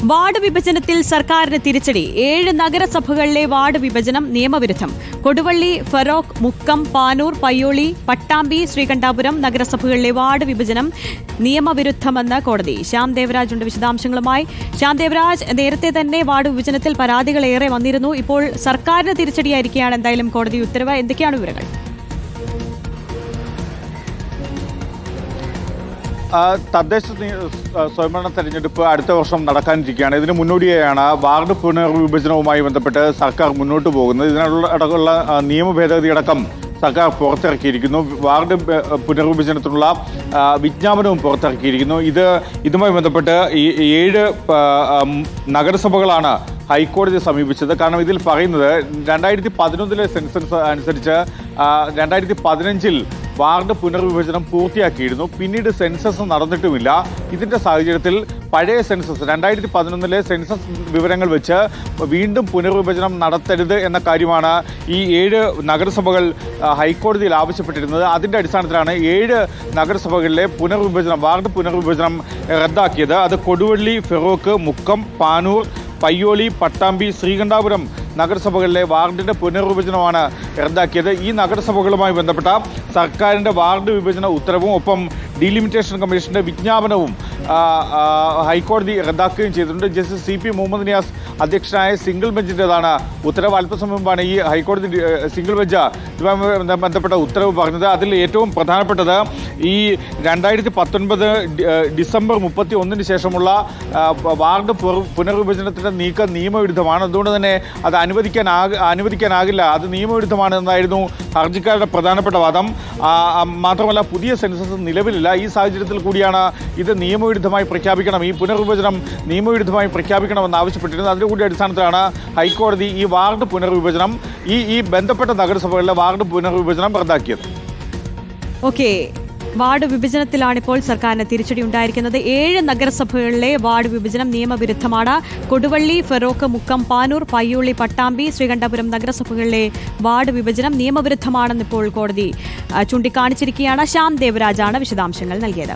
Ward വിഭജനത്തിൽ സർക്കാരിന് തിരിച്ചടി. 7 നഗരസഭകളിലെ ward വിഭജനം നിയമവിരുദ്ധം. കൊടുവള്ളി, ഫറോക്ക്, മുക്കം, പാനൂർ, പയ്യോളി, പട്ടാമ്പി, ശ്രീകണ്ഠാപുരം നഗരസഭകളിലെ വാർഡ് വിഭജനം നിയമവിരുദ്ധമെന്ന് കോടതി. ശ്യാം ദേവരാജ് ഉണ്ട് വിശദാംശങ്ങളുമായി. ശ്യാം ദേവരാജ്, നേരത്തെ തന്നെ വാർഡ് വിഭജനത്തിൽ പരാതികളേറെ വന്നിരുന്നു. ഇപ്പോൾ സർക്കാരിന് തിരിച്ചടിയായിരിക്കുകയാണ് എന്തായാലും കോടതി ഉത്തരവ്. എന്തൊക്കെയാണ് വിവരങ്ങൾ? തദ്ദേശ സ്വയംഭരണ തെരഞ്ഞെടുപ്പ് അടുത്ത വർഷം നടക്കാനിരിക്കുകയാണ്. ഇതിന് മുന്നോടിയായാണ് വാർഡ് പുനർവിഭജനവുമായി ബന്ധപ്പെട്ട് സർക്കാർ മുന്നോട്ട് പോകുന്നത്. ഇതിനുള്ള നിയമ ഭേദഗതിയടക്കം സർക്കാർ പുറത്തിറക്കിയിരിക്കുന്നു. വാർഡ് പുനർവിഭജനത്തിനുള്ള വിജ്ഞാപനവും പുറത്തിറക്കിയിരിക്കുന്നു. ഇതുമായി ബന്ധപ്പെട്ട് ഈ 7 നഗരസഭകളാണ് ഹൈക്കോടതിയെ സമീപിച്ചത്. കാരണം ഇതിൽ പറയുന്നത് 2011 സെൻസസ് അനുസരിച്ച് 2015 വാർഡ് പുനർവിഭജനം പൂർത്തിയാക്കിയിരുന്നു. പിന്നീട് സെൻസസ് നടന്നിട്ടുമില്ല. ഇതിന്റെ സാഹചര്യത്തിൽ പഴയ സെൻസസ് 2011 സെൻസസ് വിവരങ്ങൾ വെച്ച് വീണ്ടും പുനർവിഭജനം നടത്തരുത് എന്ന കാര്യമാണ് ഈ 7 നഗരസഭകൾ ഹൈക്കോടതിയിൽ ആവശ്യപ്പെട്ടിരുന്നത്. അതിന്റെ അടിസ്ഥാനത്തിലാണ് 7 നഗരസഭകളിലെ വാർഡ് പുനർവിഭജനം റദ്ദാക്കിയത്. അത് കൊടുവള്ളി, ഫെറോക്ക്, മുക്കം, പാനൂർ, പയ്യോളി, പട്ടാമ്പി, ശ്രീകണ്ഠാപുരം നഗരസഭകളിലെ വാർഡിന്റെ പുനർവിഭജനമാണ് റദ്ദാക്കിയത്. ഈ നഗരസഭകളുമായി ബന്ധപ്പെട്ട സർക്കാരിന്റെ വാർഡ് വിഭജന ഉത്തരവും ഒപ്പം ഡീലിമിറ്റേഷൻ കമ്മീഷന്റെ വിജ്ഞാപനവും ഹൈക്കോടതി റദ്ദാക്കുകയും ചെയ്തിട്ടുണ്ട്. ജസ്റ്റിസ് CP മുഹമ്മദ് നിയാസ് അധ്യക്ഷനായ സിംഗിൾ ബെഞ്ചിൻ്റെതാണ് ഉത്തരവ്. അല്പസമയം മുമ്പാണ് ഈ ഹൈക്കോടതി സിംഗിൾ ബെഞ്ച് ഇതുമായി ബന്ധപ്പെട്ട ഉത്തരവ് പറഞ്ഞത്. അതിൽ ഏറ്റവും പ്രധാനപ്പെട്ടത് ഈ 2019 ഡിസംബർ 31 ശേഷമുള്ള വാർഡ് പുനർവിഭജനത്തിന്റെ നീക്കം നിയമവിരുദ്ധമാണ്. അതുകൊണ്ട് തന്നെ അത് അനുവദിക്കാനാകില്ല. അത് നിയമവിരുദ്ധമാണെന്നായിരുന്നു ഹർജിക്കാരുടെ പ്രധാനപ്പെട്ട വാദം. മാത്രമല്ല, പുതിയ സെൻസസ് നിലവിലില്ല. ഈ സാഹചര്യത്തിൽ കൂടിയാണ് ഇത് നിയമവിരുദ്ധമായി പ്രഖ്യാപിക്കണം, ഈ പുനർവിഭജനം നിയമവിരുദ്ധമായി പ്രഖ്യാപിക്കണമെന്ന് ആവശ്യപ്പെട്ടിരുന്നത്. അതിന്റെ കൂടി അടിസ്ഥാനത്തിലാണ് ഹൈക്കോടതി ഈ വാർഡ് പുനർവിഭജനം ഈ ബന്ധപ്പെട്ട നഗരസഭകളിലെ വാർഡ് പുനർവിഭജനം റദ്ദാക്കിയത്. ഓക്കെ, വാർഡ് വിഭജനത്തിലാണിപ്പോൾ സർക്കാരിന് തിരിച്ചടി ഉണ്ടായിരിക്കുന്നത്. 7 നഗരസഭകളിലെ വാർഡ് വിഭജനം നിയമവിരുദ്ധമാണ്. കൊടുവള്ളി, ഫെറോക്ക്, മുക്കം, പാനൂർ, പയ്യോളി, പട്ടാമ്പി, ശ്രീകണ്ഠാപുരം നഗരസഭകളിലെ വാർഡ് വിഭജനം നിയമവിരുദ്ധമാണെന്ന് ഇപ്പോൾ കോടതി ചൂണ്ടിക്കാണിച്ചിരിക്കുകയാണ്. ശ്യാം ദേവരാജാണ് വിശദാംശങ്ങൾ നൽകിയത്.